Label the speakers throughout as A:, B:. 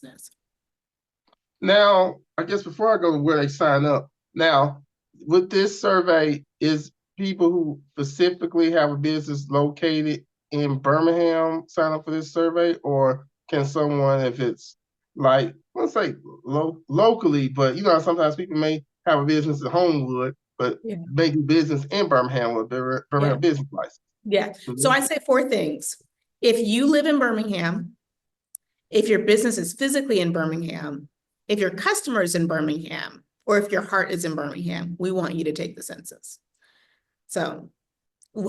A: business.
B: Now, I guess before I go to where they sign up, now with this survey, is people who specifically have a business located in Birmingham sign up for this survey, or can someone, if it's like, let's say locally, but you know, sometimes people may have a business at Homewood, but may do business in Birmingham with their Birmingham business license.
A: Yeah. So I say 4 things. If you live in Birmingham, if your business is physically in Birmingham, if your customer is in Birmingham, or if your heart is in Birmingham, we want you to take the census. So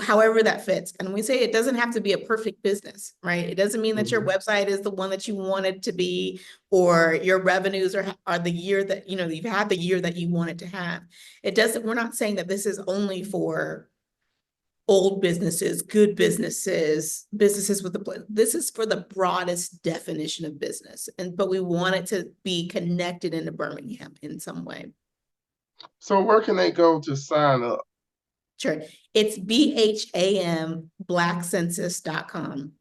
A: however that fits. And we say it doesn't have to be a perfect business, right? It doesn't mean that your website is the one that you want it to be, or your revenues are the year that, you know, you've had the year that you want it to have. It doesn't, we're not saying that this is only for old businesses, good businesses, businesses with this is for the broadest definition of business. But we want it to be connected into Birmingham in some way.
B: So where can they go to sign up?
A: Sure. It's BHAMBlackcensus.com.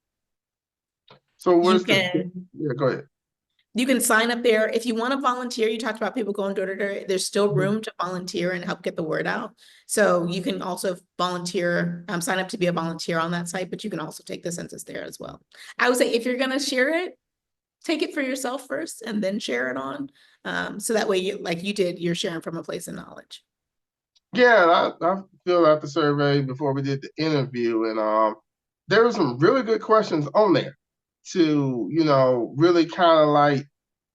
B: So where's yeah, go ahead.
A: You can sign up there. If you want to volunteer, you talked about people going door to door, there's still room to volunteer and help get the word out. So you can also volunteer, sign up to be a volunteer on that site, but you can also take the census there as well. I would say if you're going to share it, take it for yourself first and then share it on. So that way, you, like you did, you're sharing from a place of knowledge.
B: Yeah, I filled out the survey before we did the interview, and there were some really good questions on there to, you know, really kind of like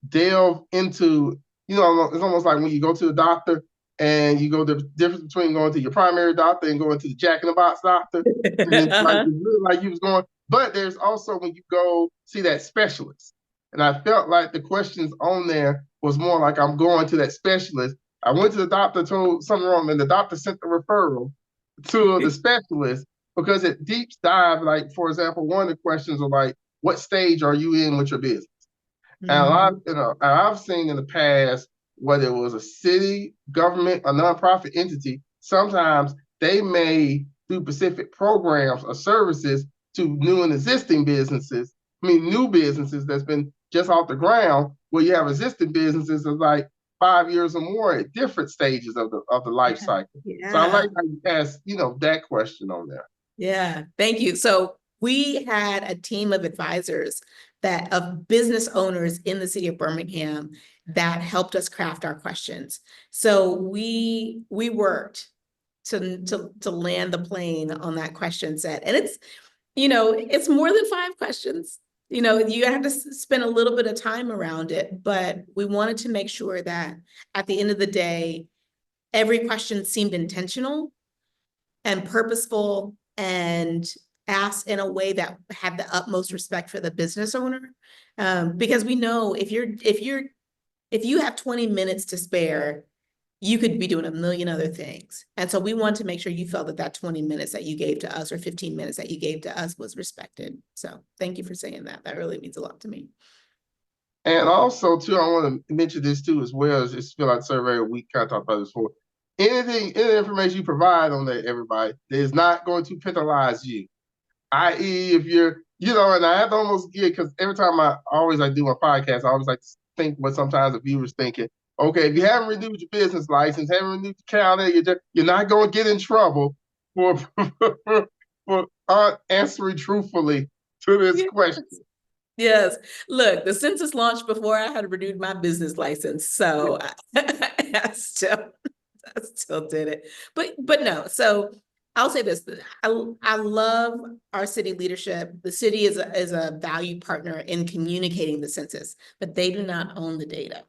B: delve into, you know, it's almost like when you go to the doctor and you go the difference between going to your primary doctor and going to the Jack in the Box doctor. And it's like, it's really like you was going, but there's also when you go see that specialist. And I felt like the questions on there was more like I'm going to that specialist. I went to the doctor, told something wrong, and the doctor sent the referral to the specialist because it deep dive, like, for example, one of the questions are like, what stage are you in with your business? And a lot, you know, I've seen in the past, whether it was a city, government, a nonprofit entity, sometimes they may do specific programs or services to new and existing businesses. I mean, new businesses that's been just off the ground, where you have existing businesses of like 5 years or more at different stages of the life cycle. So I like how you asked, you know, that question on there.
A: Yeah, thank you. So we had a team of advisors of business owners in the city of Birmingham that helped us craft our questions. So we worked to land the plane on that question set. And it's, you know, it's more than 5 questions. You know, you have to spend a little bit of time around it, but we wanted to make sure that at the end of the day, every question seemed intentional and purposeful and asked in a way that had the utmost respect for the business owner. Because we know if you have 20 minutes to spare, you could be doing a million other things. And so we want to make sure you felt that 20 minutes that you gave to us or 15 minutes that you gave to us was respected. So thank you for saying that. That really means a lot to me.
B: And also, too, I want to mention this, too, as well, as just fill out survey, we kind of talked about this before. Any information you provide on that, everybody, is not going to penalize you. I.e., if you're, you know, and I have to almost get, because every time I do my podcast, I always like to think what sometimes the viewers thinking. Okay, if you haven't renewed your business license, haven't renewed the county, you're not going to get in trouble for answering truthfully to this question.
A: Yes. Look, the census launched before I had renewed my business license. So I still did it. But no, so I'll say this. I love our city leadership. The city is a value partner in communicating the census, but they do not own the data.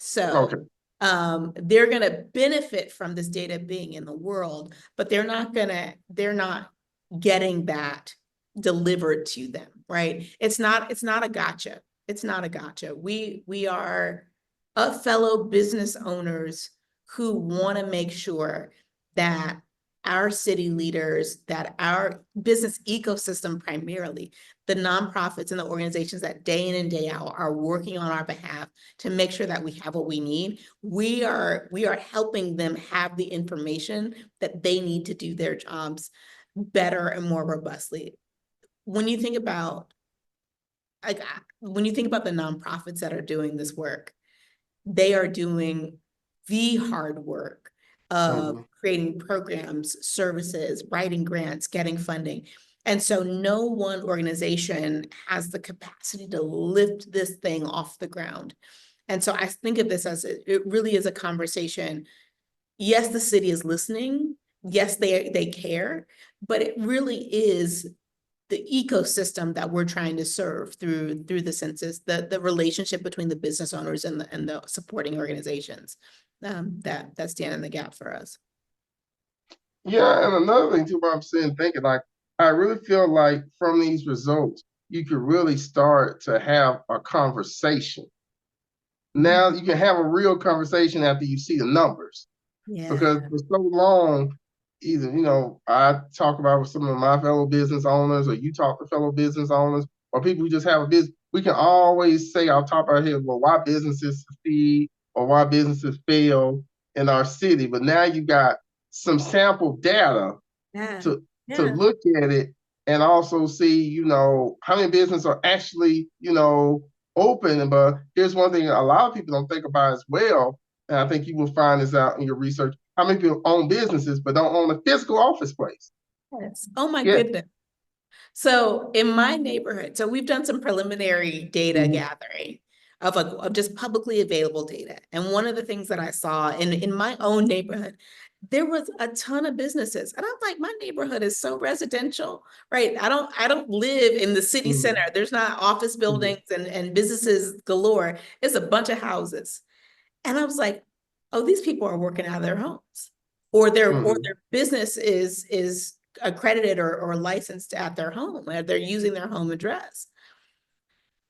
A: So they're going to benefit from this data being in the world, but they're not getting that delivered to them, right? It's not a gotcha. It's not a gotcha. We are fellow business owners who want to make sure that our city leaders, that our business ecosystem, primarily the nonprofits and the organizations that day in and day out are working on our behalf to make sure that we have what we need. We are helping them have the information that they need to do their jobs better and more robustly. When you think about when you think about the nonprofits that are doing this work, they are doing the hard work of
B: Mhm.
A: creating programs, services, writing grants, getting funding. And so no one organization has the capacity to lift this thing off the ground. And so I think of this as it really is a conversation. Yes, the city is listening. Yes, they care, but it really is the ecosystem that we're trying to serve through the census, the relationship between the business owners and the supporting organizations that stand in the gap for us.
B: Yeah, and another thing too, what I'm saying, thinking like, I really feel like from these results, you could really start to have a conversation. Now you can have a real conversation after you see the numbers. Because
A: Yeah.
B: for so long, either, I talk about with some of my fellow business owners, or you talk to fellow business owners, or people who just have a business, we can always say off the top of our head, well, why businesses succeed or why businesses fail in our city. But now you got some sample data
A: Yeah.
B: to
A: Yeah.
B: look at it and also see, how many businesses are actually, open. But here's one thing a lot of people don't think about as well, and I think you will find this out in your research. How many people own businesses but don't own a physical office space?
A: Yes. Oh my
B: Yeah.
A: goodness. So in my neighborhood, so we've done some preliminary data
B: Mhm.
A: gathering of just publicly available data. And one of the things that I saw in my own neighborhood, there was a ton of businesses. And I'm like, my neighborhood is so residential, right? I don't live in the city center.
B: Mhm.
A: There's not office
B: Mhm.
A: buildings and businesses galore. It's a bunch of houses. And I was like, oh, these people are working out of their homes. Or their business is accredited or licensed at their home, or they're using their home address.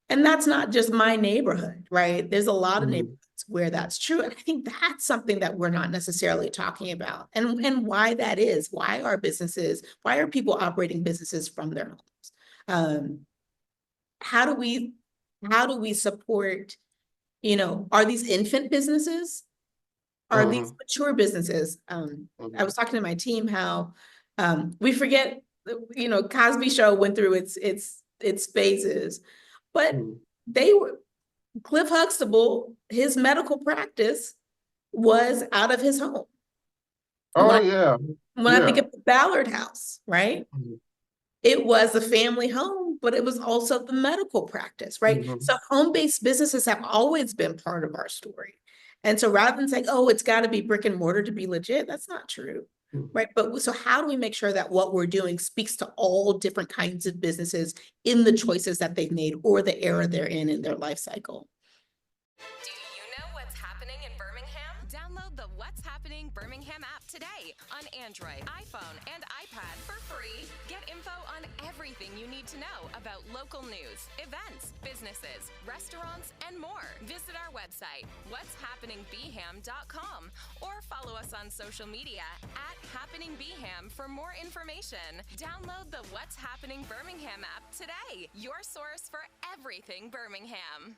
A: And that's not just my neighborhood, right? There's a lot of
B: Mhm.
A: neighborhoods where that's true. And I think that's something that we're not necessarily talking about. And why that is, why are people operating businesses from their homes? Um, how do we how do we support, are these infant businesses? Are these
B: Mhm.
A: mature businesses? I
B: Mhm.
A: was talking to my team how we forget, Cosby Show went through its phases, but
B: Mhm.
A: they were Cliff Huxtable, his medical practice was out of his home. When
B: Oh yeah.
A: I think
B: Yeah.
A: of the Ballard House, right?
B: Mhm.
A: It was a family home, but it was also the medical practice, right?
B: Mhm.
A: So home-based businesses have always been part of our story. And so rather than saying, oh, it's got to be brick and mortar to be legit, that's not true,
B: Mhm.
A: right? But so how do we make sure that what we're doing speaks to all different kinds of businesses in the choices that they've made or the era they're in their life cycle?
C: Do you know what's happening in Birmingham? Download the What's Happening Birmingham app today on Android, iPhone, and iPad for free. Get info on everything you need to know about local news, events, businesses, restaurants, and more. Visit our website, what'shappeningbham.com, or follow us on social media at happeningbham for more information. Download the What's Happening Birmingham app today, your source for everything Birmingham.